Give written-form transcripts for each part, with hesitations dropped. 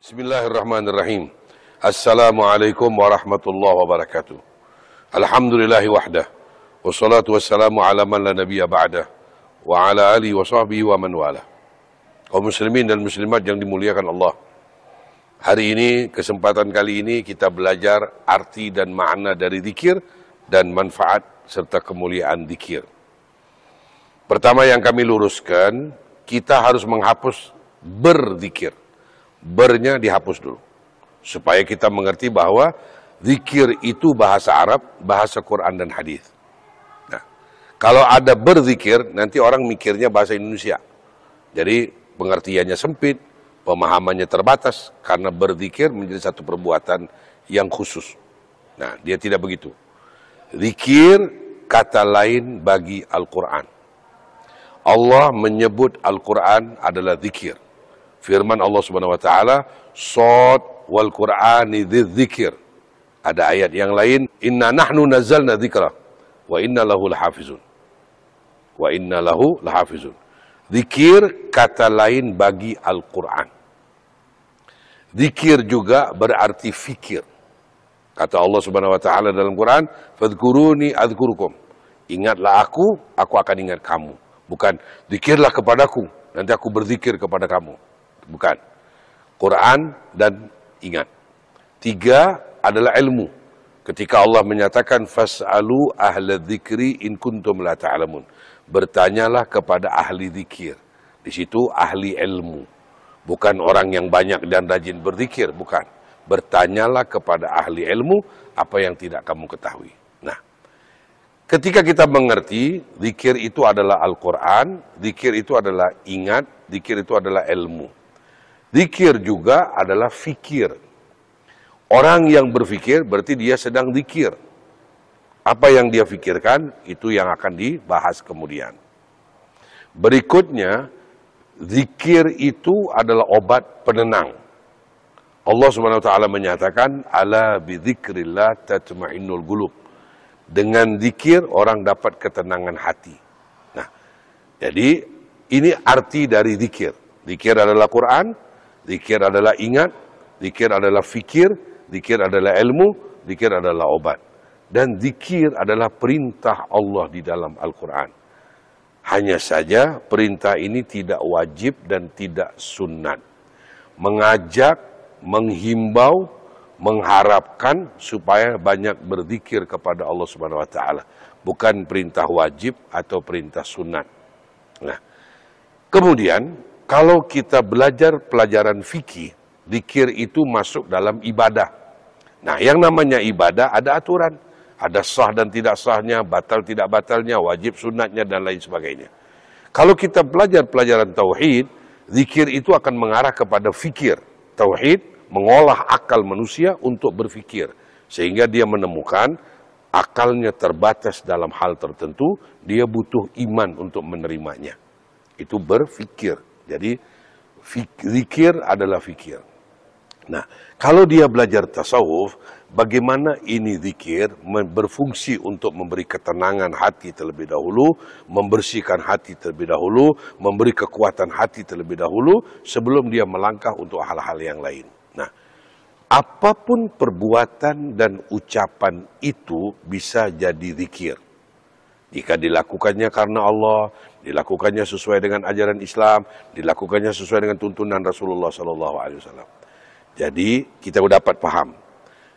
Bismillahirrahmanirrahim. Assalamualaikum warahmatullahi wabarakatuh. Alhamdulillahi wahdah. Wassalatu wassalamu ala man la nabiyya ba'dah. Wa ala alihi wa sahbihi wa man wala. Kaum muslimin dan muslimat yang dimuliakan Allah. Hari ini, kesempatan kali ini kita belajar arti dan makna dari zikir dan manfaat serta kemuliaan zikir. Pertama yang kami luruskan, kita harus menghapus berzikir. Bernya dihapus dulu. Supaya kita mengerti bahwa zikir itu bahasa Arab, bahasa Quran dan hadis. Nah, kalau ada berzikir, nanti orang mikirnya bahasa Indonesia. Jadi pengertiannya sempit, pemahamannya terbatas, karena berzikir menjadi satu perbuatan yang khusus. Nah, dia tidak begitu. Zikir kata lain bagi Al-Quran. Allah menyebut Al-Quran adalah zikir. Firman Allah Subhanahu wa taala, "Shad wal Qur'ani dzidzikir." Ada ayat yang lain, "Inna nahnu nazzalna dzikra wa inna lahu lahafizun." Wa inna lahu lahafizun. Zikir kata lain bagi Al-Qur'an. Zikir juga berarti fikir. Kata Allah Subhanahu wa taala dalam Quran, "Fadhkuruni adzkurkum." Ingatlah aku akan ingat kamu. Bukan zikirlah kepadaku, nanti aku berzikir kepada kamu. Bukan. Quran dan ingat. Tiga adalah ilmu. Ketika Allah menyatakan fas'alu ahla dzikri in kuntum la ta'lamun. Bertanyalah kepada ahli zikir. Di situ ahli ilmu. Bukan orang yang banyak dan rajin berzikir, bukan. Bertanyalah kepada ahli ilmu apa yang tidak kamu ketahui. Nah, ketika kita mengerti zikir itu adalah Al-Qur'an, zikir itu adalah ingat, zikir itu adalah ilmu. Zikir juga adalah fikir. Orang yang berfikir berarti dia sedang zikir. Apa yang dia fikirkan, itu yang akan dibahas kemudian. Berikutnya, zikir itu adalah obat penenang. Allah Subhanahu wa taala menyatakan, "Ala bidzikrillah tatma'innul qulub." Dengan zikir orang dapat ketenangan hati. Nah, jadi ini arti dari zikir. Zikir adalah Quran, zikir adalah ingat, zikir adalah fikir, zikir adalah ilmu, zikir adalah obat. Dan zikir adalah perintah Allah di dalam Al-Quran. Hanya saja perintah ini tidak wajib dan tidak sunnat. Mengajak, menghimbau, mengharapkan supaya banyak berzikir kepada Allah Subhanahu wa taala. Bukan perintah wajib atau perintah sunnat. Nah, kemudian kalau kita belajar pelajaran fikih, zikir itu masuk dalam ibadah. Nah, yang namanya ibadah ada aturan. Ada sah dan tidak sahnya, batal tidak batalnya, wajib sunatnya, dan lain sebagainya. Kalau kita belajar pelajaran tauhid, zikir itu akan mengarah kepada fikir. Tauhid mengolah akal manusia untuk berfikir. Sehingga dia menemukan akalnya terbatas dalam hal tertentu, dia butuh iman untuk menerimanya. Itu berfikir. Jadi zikir adalah fikir. Nah, kalau dia belajar tasawuf, bagaimana ini zikir berfungsi untuk memberi ketenangan hati terlebih dahulu, membersihkan hati terlebih dahulu, memberi kekuatan hati terlebih dahulu, sebelum dia melangkah untuk hal-hal yang lain. Nah, apapun perbuatan dan ucapan itu bisa jadi zikir. Jika dilakukannya karena Allah, dilakukannya sesuai dengan ajaran Islam, dilakukannya sesuai dengan tuntunan Rasulullah SAW. Jadi kita dapat paham,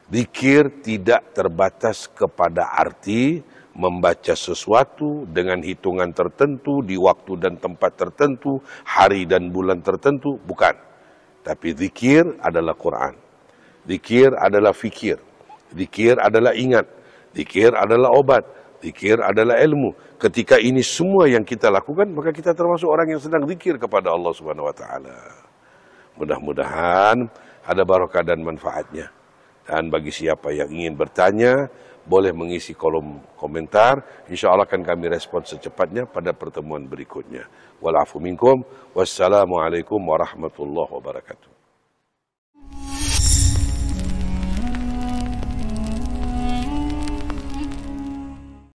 zikir tidak terbatas kepada arti membaca sesuatu dengan hitungan tertentu, di waktu dan tempat tertentu, hari dan bulan tertentu, bukan. Tapi zikir adalah Quran, zikir adalah fikir, zikir adalah ingat, zikir adalah obat. Zikir adalah ilmu. Ketika ini semua yang kita lakukan, maka kita termasuk orang yang sedang zikir kepada Allah Subhanahu wa taala. Mudah-mudahan ada barokah dan manfaatnya. Dan bagi siapa yang ingin bertanya, boleh mengisi kolom komentar. Insya Allah akan kami respon secepatnya pada pertemuan berikutnya. Wal afu minkum. Wassalamualaikum warahmatullahi wabarakatuh.